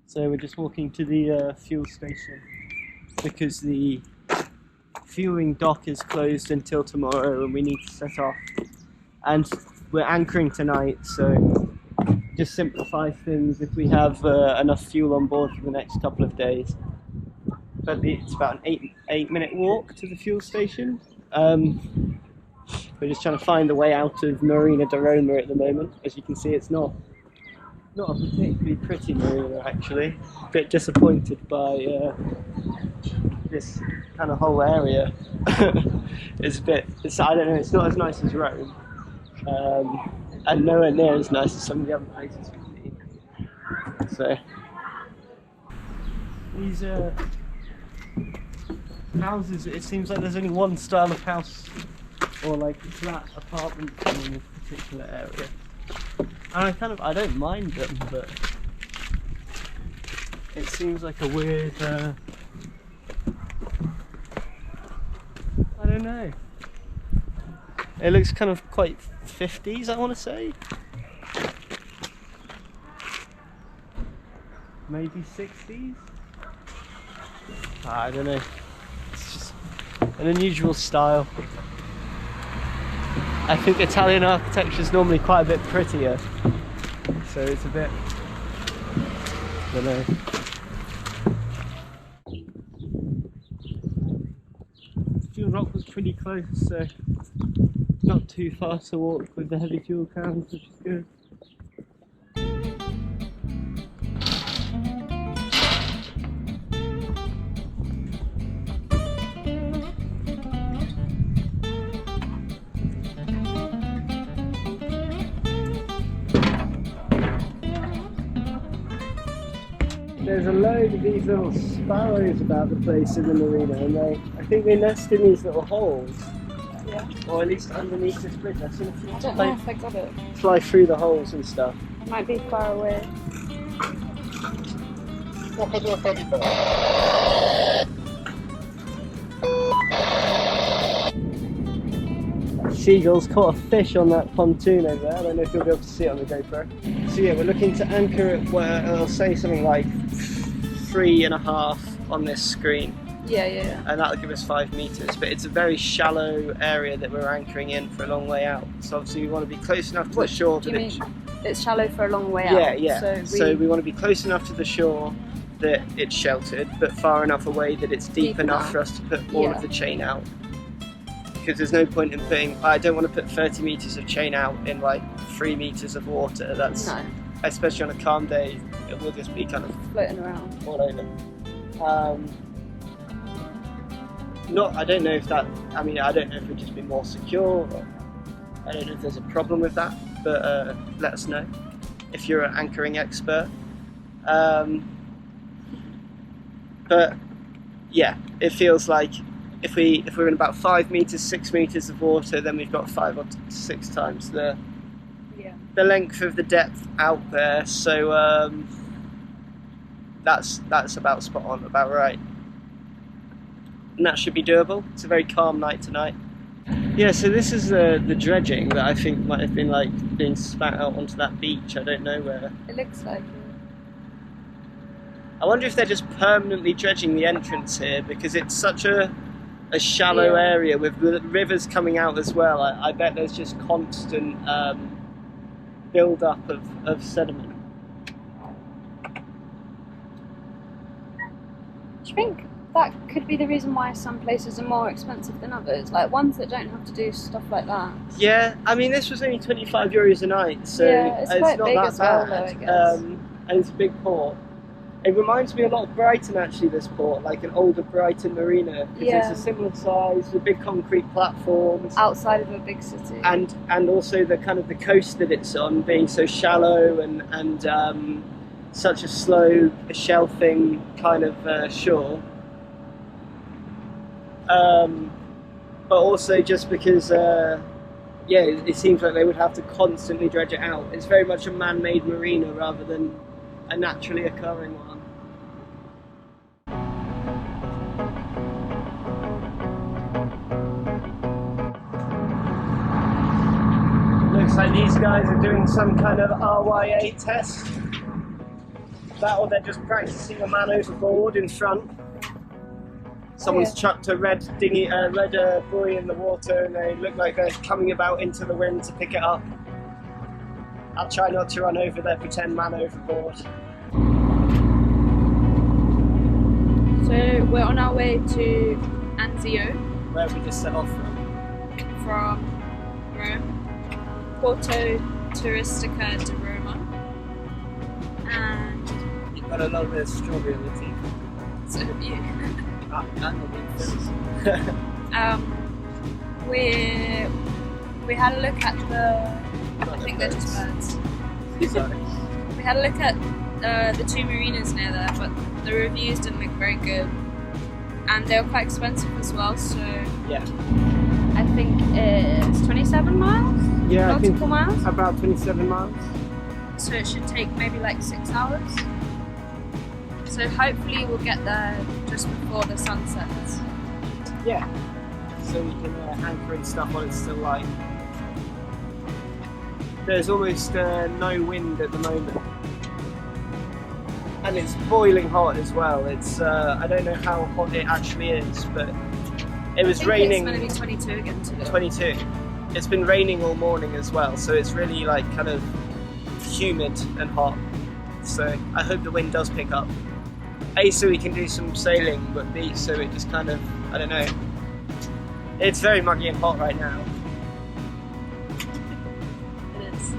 So we're just walking to the fuel station because the fueling dock is closed until tomorrow and we need to set off. And we're anchoring tonight, so just simplifies things if we have enough fuel on board for the next couple of days. But it's about an 8-minute walk to the fuel station. We're just trying to find the way out of Marina de Roma at the moment. As you can see, it's not a particularly pretty marina actually. A bit disappointed by this kind of whole area. It's I don't know, it's not as nice as Rome. And nowhere near as nice as some of the other places we've been. So these houses, it seems like there's only one style of house or like flat apartment in this particular area. And I don't mind them, but it seems like a weird, I don't know. It looks kind of quite 50s, I want to say. Maybe 60s? I don't know. It's just an unusual style. I think Italian architecture is normally quite a bit prettier, so it's a bit, I don't know. Fuel rock was pretty close, so not too far to walk with the heavy fuel cans, which is good. There's a load of these little sparrows about the place in the marina, and I think they nest in these little holes. Yeah. Or at least underneath this bridge. I've seen a few. I don't know if I got it. Fly through the holes and stuff. It might be far away. Seagulls caught a fish on that pontoon over there. I don't know if you'll be able to see it on the GoPro. So yeah, we're looking to anchor at where I'll say something like 3.5 on this screen. Yeah. And that'll give us 5 meters. But it's a very shallow area that we're anchoring in for a long way out. So obviously we want to be close enough to the shore. It's shallow for a long way out? Yeah. So we want to be close enough to the shore that it's sheltered, but far enough away that it's deep enough for us to put all of the chain out. Because there's no point in putting, I don't want to put 30 meters of chain out in like 3 meters of water. That's, no. Especially on a calm day, it will just be kind of floating around all over. I don't know if that, I don't know if it would just be more secure, or I don't know if there's a problem with that, but let us know if you're an anchoring expert. But yeah, it feels like if we're in about 5 meters, 6 meters of water, then we've got 5 or 6 times the length of the depth out there. So that's about spot on, about right. And that should be doable. It's a very calm night tonight. Yeah, so this is the dredging that I think might have been like being spat out onto that beach. I don't know where. It looks like it. I wonder if they're just permanently dredging the entrance here because it's such a shallow area with rivers coming out as well. I bet there's just constant build-up of sediment. Do you think that could be the reason why some places are more expensive than others? Like ones that don't have to do stuff like that? Yeah, this was only €25 a night, so it's quite not big that as well, bad. though, I guess. And it's a big port. It reminds me a lot of Brighton actually, this port, like an older Brighton marina. Because it's a similar size, with big concrete platforms. Outside of a big city. And also the kind of the coast that it's on being so shallow and such a slow shelving kind of shore. But also just because, it seems like they would have to constantly dredge it out. It's very much a man-made marina rather than a naturally occurring one. Looks like these guys are doing some kind of RYA test. that, or they're just practicing a man overboard in front. Someone's chucked a red dinghy, buoy in the water, and they look like they're coming about into the wind to pick it up. I'll try not to run over their pretend man overboard. So we're on our way to Anzio. Where we just set off from. From Rome. Porto Turistica de Roma. And You've got a little bit of strawberry in the teeth. so have you. We had a look at I think they're just birds. Sorry. We had a look at the 2 marinas near there, but the reviews didn't look very good. And they were quite expensive as well, so Yeah. I think it's 27 miles? Yeah, I think Nautical miles? about 27 miles. So it should take maybe like 6 hours. So hopefully we'll get there just before the sun sets. Yeah. So we can anchor and stuff while it's still light. There's almost no wind at the moment. And it's boiling hot as well. It's I don't know how hot it actually is, but it was raining. It's going to be 22 again today. 22. It's been raining all morning as well, so it's really like kind of humid and hot. So I hope the wind does pick up. A, so we can do some sailing, but B, so it just kind of, I don't know. It's very muggy and hot right now. It is.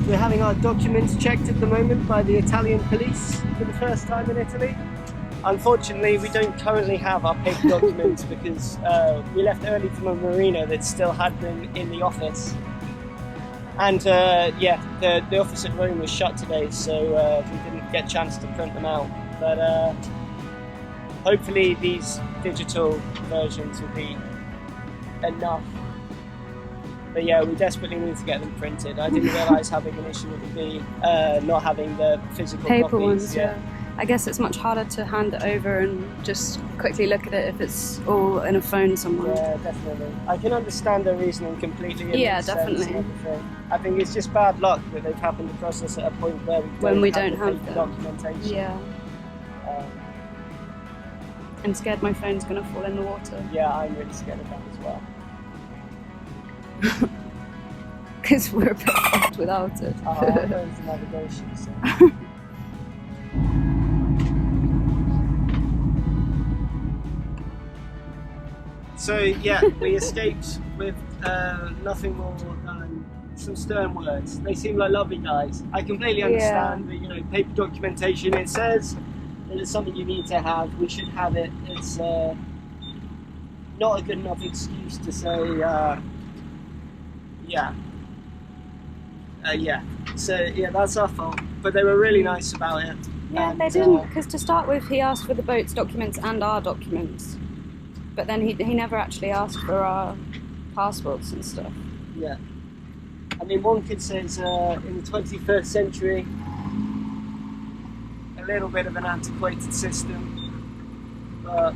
We're having our documents checked at the moment by the Italian police for the first time in Italy. Unfortunately, we don't currently have our paper documents because we left early from a marina that still had them in the office. And yeah, the office at Rome was shut today, so we didn't get a chance to print them out. But hopefully these digital versions will be enough. But yeah, we desperately need to get them printed. I didn't realise how big an issue it would be not having the physical Paper copies. ones, yeah. I guess it's much harder to hand it over and just quickly look at it if it's all in a phone somewhere. Yeah, definitely. I can understand their reasoning completely. It Yeah, makes sense definitely. and everything. I think it's just bad luck that they've happened across us at a point where we don't have the them. documentation. Yeah. I'm scared my phone's going to fall in the water. Yeah, I'm really scared of that as well. Because we're a bit fucked without it. Our phone's navigation, so. So yeah, we escaped with nothing more than some stern words. They seem like lovely guys. I completely understand that, you know, paper documentation, it says that it's something you need to have, we should have it. It's not a good enough excuse to say, yeah. So yeah, that's our fault. But they were really nice about it. Yeah, and, they didn't, because to start with, he asked for the boat's documents and our documents. But then he never actually asked for our passports and stuff. Yeah. I mean, one could say it's in the 21st century, a little bit of an antiquated system, but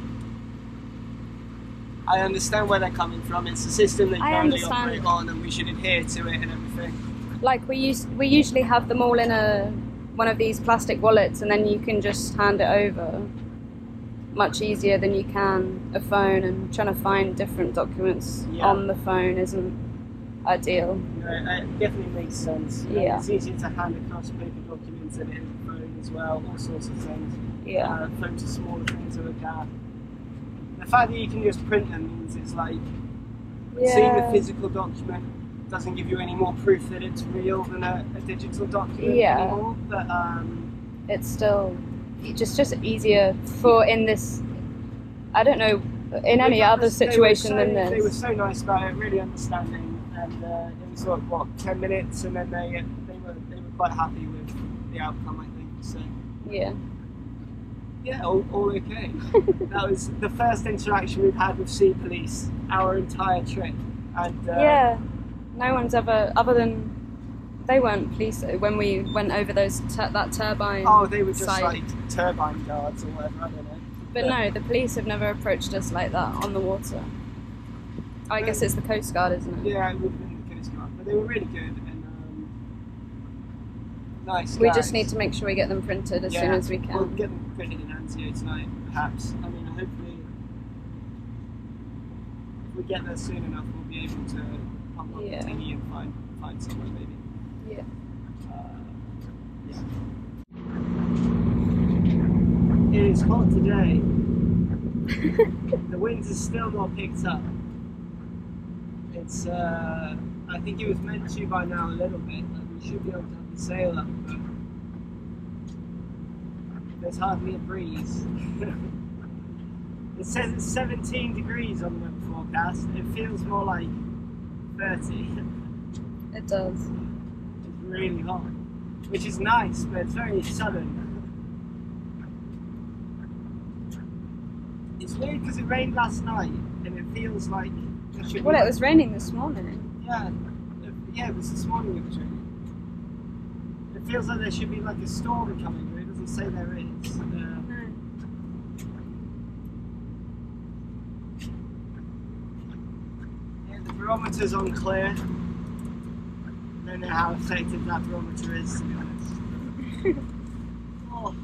I understand where they're coming from. It's a system they currently operate on, and we should adhere to it and everything. Like we usually have them all in one of these plastic wallets, and then you can just hand it over. Much easier than you can a phone, and trying to find different documents on the phone isn't ideal. It definitely makes sense. Yeah. It's easier to hand across paper documents than it is a phone as well, all sorts of things. Yeah. Phones are smaller things to look at. The fact that you can just print them means it's like seeing the physical document doesn't give you any more proof that it's real than a digital document anymore. But it's still just easier for in this, I don't know, in any other situation than this. They were so nice about it, really understanding, and it was like, what, 10 minutes, and then they were quite happy with the outcome, I think. So yeah, all okay. That was the first interaction we've had with sea police our entire trip, and no one's ever, other than they weren't police when we went over that turbine. Oh, they were just site. like turbine guards or whatever, I don't know. But no, the police have never approached us like that on the water. I guess it's the Coast Guard, isn't it? Yeah, it would have been the videos go up, but they were really good and nice. We guys. just need to make sure we get them printed as soon as we can. We'll get them printed in Anzio tonight, perhaps. I mean, hopefully, if we get there soon enough, we'll be able to pump up the thingy and find somewhere maybe. Yeah. It is hot today. The winds are still not picked up. It's, I think it was meant to by now a little bit. Like we should be able to have the sail up, but there's hardly a breeze. It says it's 17 degrees on the weather forecast. It feels more like 30. It does. It's really hot, which is nice, but it's very sudden. It's weird because it rained last night, and it feels like it should be. Well, it was raining this morning. Yeah, it was this morning it was raining. It feels like there should be like a storm coming, but it doesn't say there is. No. Yeah, the barometer's on clear. I don't know how effective that barometer is, to be honest. Oh.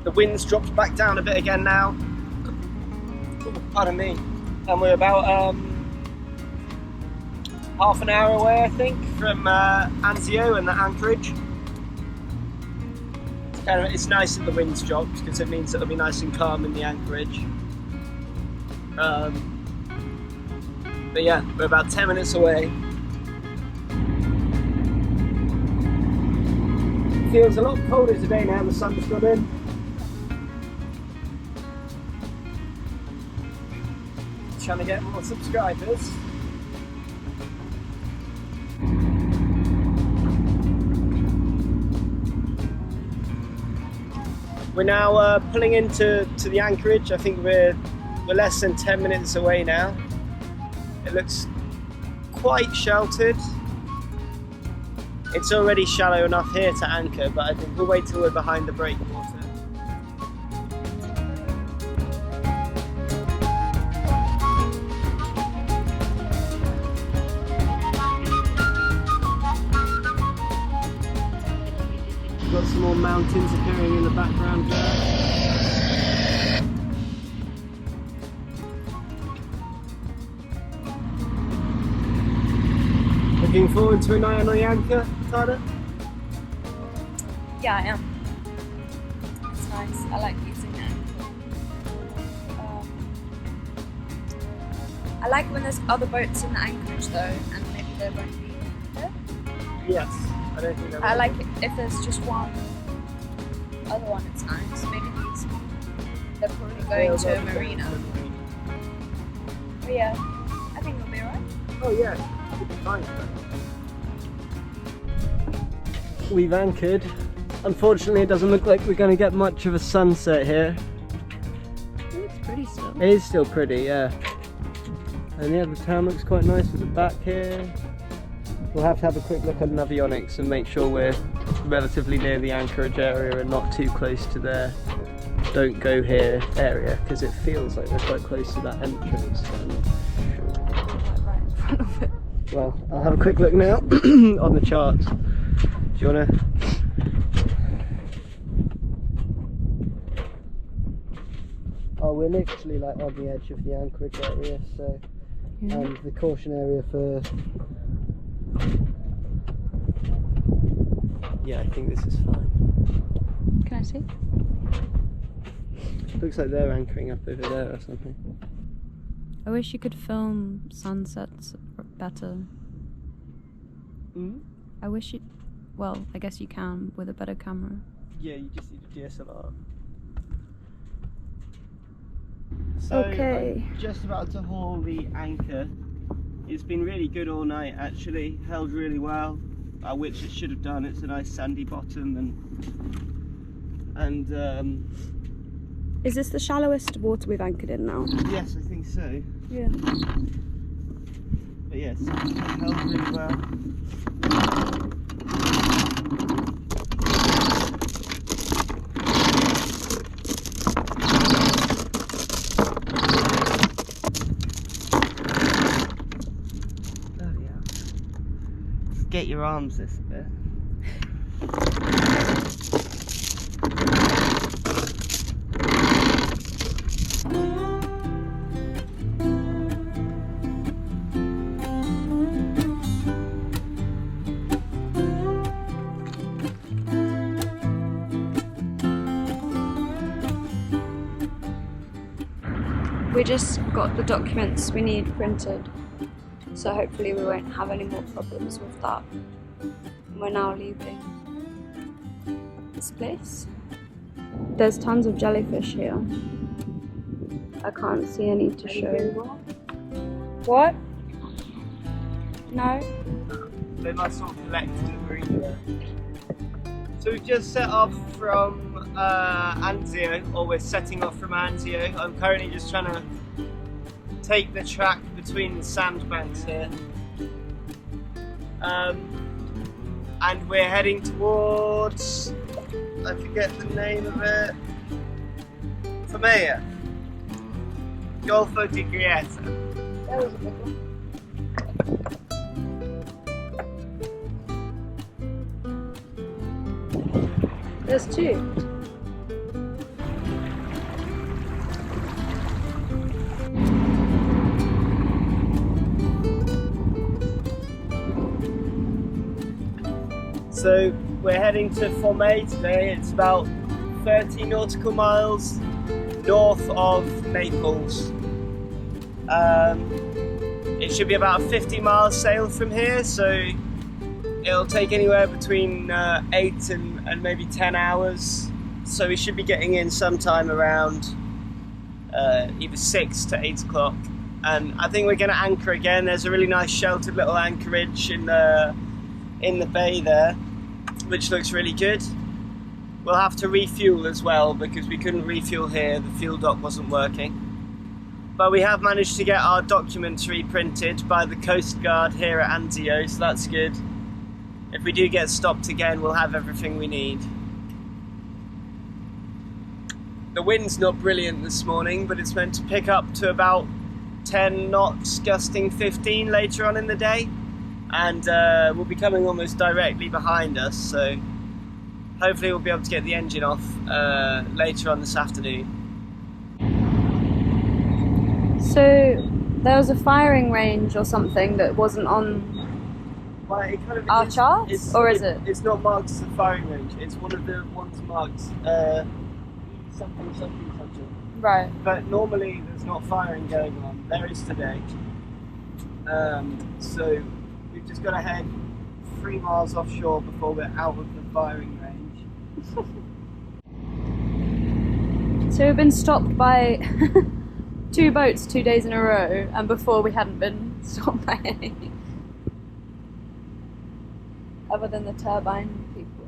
The wind's dropped back down a bit again now. Oh, pardon me. And we're about half an hour away, I think, from Anzio and the anchorage. It's nice that the wind's dropped because it means it'll be nice and calm in the anchorage. But yeah, we're about 10 minutes away. Feels a lot colder today now, the sun's got in. Trying to get more subscribers. We're now pulling into the anchorage. I think we're less than 10 minutes away now. It looks quite sheltered. It's already shallow enough here to anchor, but I think we'll wait till we're behind the breakwater. Got some more mountains appearing in the background there. Looking forward to a night on the anchor, Tyler? Yeah, I am. It's nice. I like using it. I like when there's other boats in the anchorage though, and maybe there won't be there. Yes. I don't think I like it if there's just one other one, it's nice. Maybe they're probably going to a marina. But yeah, I think it'll be alright. Oh yeah, it'll be fine. We've anchored. Unfortunately, it doesn't look like we're going to get much of a sunset here. It's pretty still. It is still pretty, yeah. And yeah, the town looks quite nice at the back here. We'll have to have a quick look at an avionics and make sure we're relatively near the anchorage area and not too close to their don't go here area, because it feels like we're quite close to that entrance. Right in front of it. Well, I'll have a quick look now on the charts. Do you want to? Oh, we're literally like on the edge of the anchorage area, so and the caution area for. Yeah, I think this is fine. Can I see? Looks like they're anchoring up over there or something. I wish you could film sunsets better. Mm? I wish you. Well, I guess you can with a better camera. Yeah, you just need a DSLR. So Okay. I'm just about to haul the anchor. It's been really good all night actually, held really well, which it should have done. It's a nice sandy bottom and Is this the shallowest water we've anchored in now? yes, I think so. Yeah. But yes, it held really well. Get your arms this bit. We just got the documents we need printed, so hopefully we won't have any more problems with that. We're now leaving this place. There's tons of jellyfish here. I can't see any to show. What? No? They must all collect in the marina. So we've just set off from Anzio, or we're setting off from Anzio. I'm currently just trying to take the track between the sandbanks here. And we're heading towards, I forget the name of it, Famea, Golfo di Gaeta. That was a big one. There's two. So we're heading to Formay today. It's about 30 nautical miles north of Naples. It should be about a 50-mile sail from here, so it'll take anywhere between 8 and maybe 10 hours. So we should be getting in sometime around either 6 to 8 o'clock. And I think we're going to anchor again. There's a really nice sheltered little anchorage in the bay there, which looks really good. We'll have to refuel as well because we couldn't refuel here. The fuel dock wasn't working. But we have managed to get our documents reprinted by the Coast Guard here at Anzio, so that's good. If we do get stopped again, we'll have everything we need. The wind's not brilliant this morning, but it's meant to pick up to about 10 knots, gusting 15 later on in the day. And we'll be coming almost directly behind us, so hopefully we'll be able to get the engine off later on this afternoon. So there was a firing range or something that wasn't on Well, it kind of our charts, or is it? It's not marked as a firing range. It's one of the ones marked something. Right. But normally there's not firing going on. There is today. So we've just got to head 3 miles offshore before we're out of the firing range. So we've been stopped by 2 boats 2 days in a row, and before we hadn't been stopped by any. Other than the turbine people.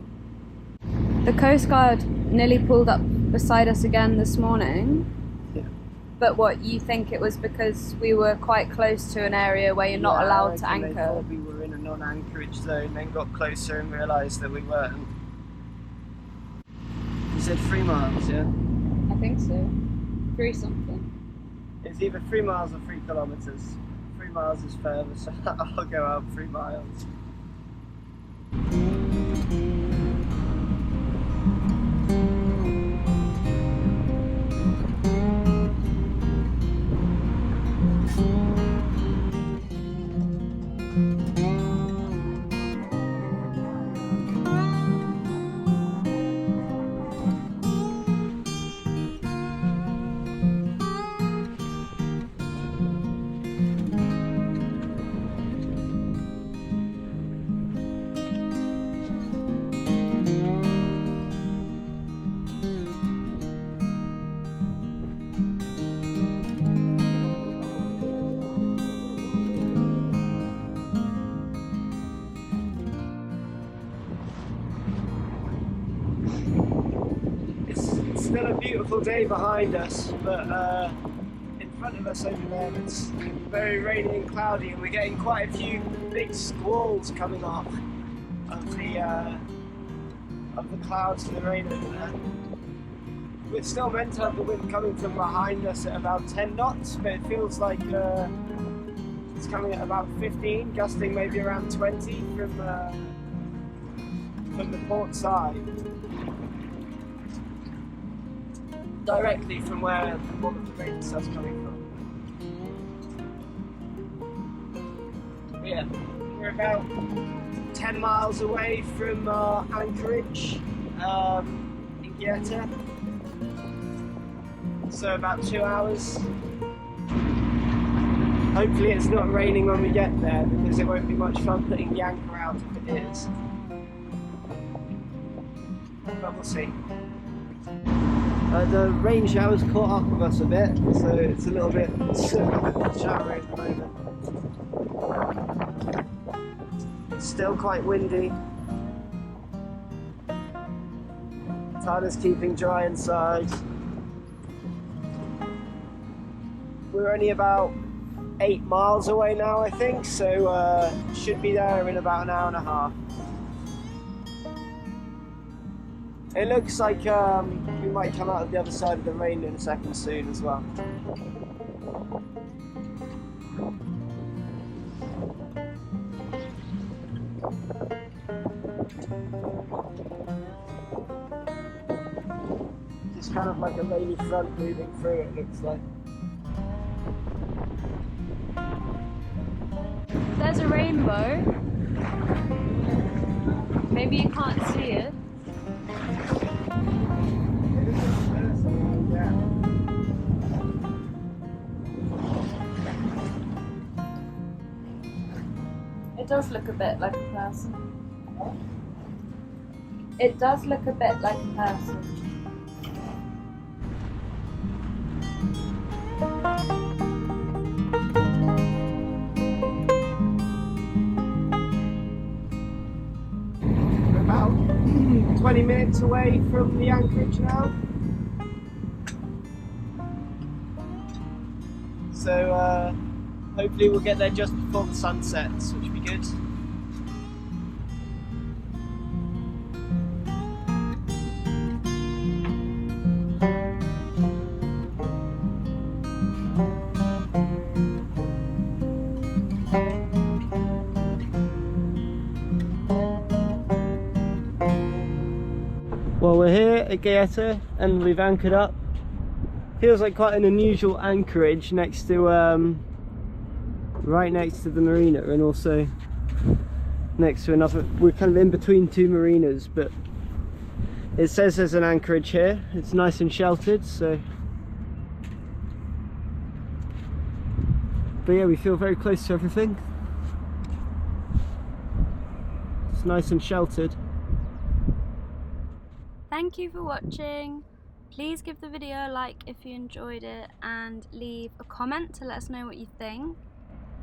The Coast Guard nearly pulled up beside us again this morning. Yeah. But what, you think it was because we were quite close to an area where you're not allowed to They anchor? thought we were in a non-anchorage zone, then got closer and realised that we weren't. You said 3 miles, yeah? I think so. 3 something. It's either 3 miles or 3 kilometres. 3 miles is further, so I'll go out 3 miles. still a beautiful day behind us, but in front of us over there it's very rainy and cloudy, and we're getting quite a few big squalls coming off of the clouds and the rain over there. We're still meant to have the wind coming from behind us at about 10 knots, but it feels like it's coming at about 15, gusting maybe around 20 from the port side. Directly from where all of the rain stuff's coming from. But yeah, we're about 10 miles away from anchorage in Gaeta. So about 2 hours. Hopefully it's not raining when we get there, because it won't be much fun putting the anchor out if it is. But we'll see. The rain shower's caught up with us a bit, so it's a little bit showery at the moment. It's still quite windy. Tyler's keeping dry inside. We're only about 8 miles away now, I think, so should be there in about an hour and a half. It looks like we might come out of the other side of the rain in a second soon as well. Just kind of like a rainy front moving through, it looks like. There's a rainbow. Maybe you can't see it. It does look a bit like a person. It does look a bit like a person. We're about 20 minutes away from the anchorage now. So hopefully we'll get there just before the sun sets, which would be good. Well, we're here at Gaeta and we've anchored up. Feels like quite an unusual anchorage next to right next to the marina, and also next to another. We're kind of in between two marinas, but it says there's an anchorage here. It's nice and sheltered, so but yeah, we feel very close to everything. It's nice and sheltered. Thank you for watching. Please give the video a like if you enjoyed it, and leave a comment to let us know what you think.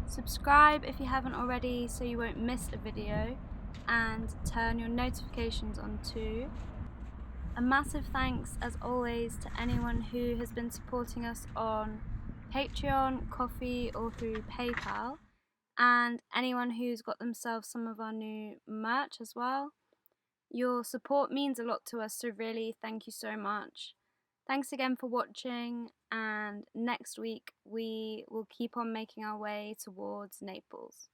Subscribe if you haven't already so you won't miss a video, and turn your notifications on too. A massive thanks as always to anyone who has been supporting us on Patreon, Ko-fi or through PayPal, and anyone who's got themselves some of our new merch as well. Your support means a lot to us, so really thank you so much. Thanks again for watching, and next week we will keep on making our way towards Naples.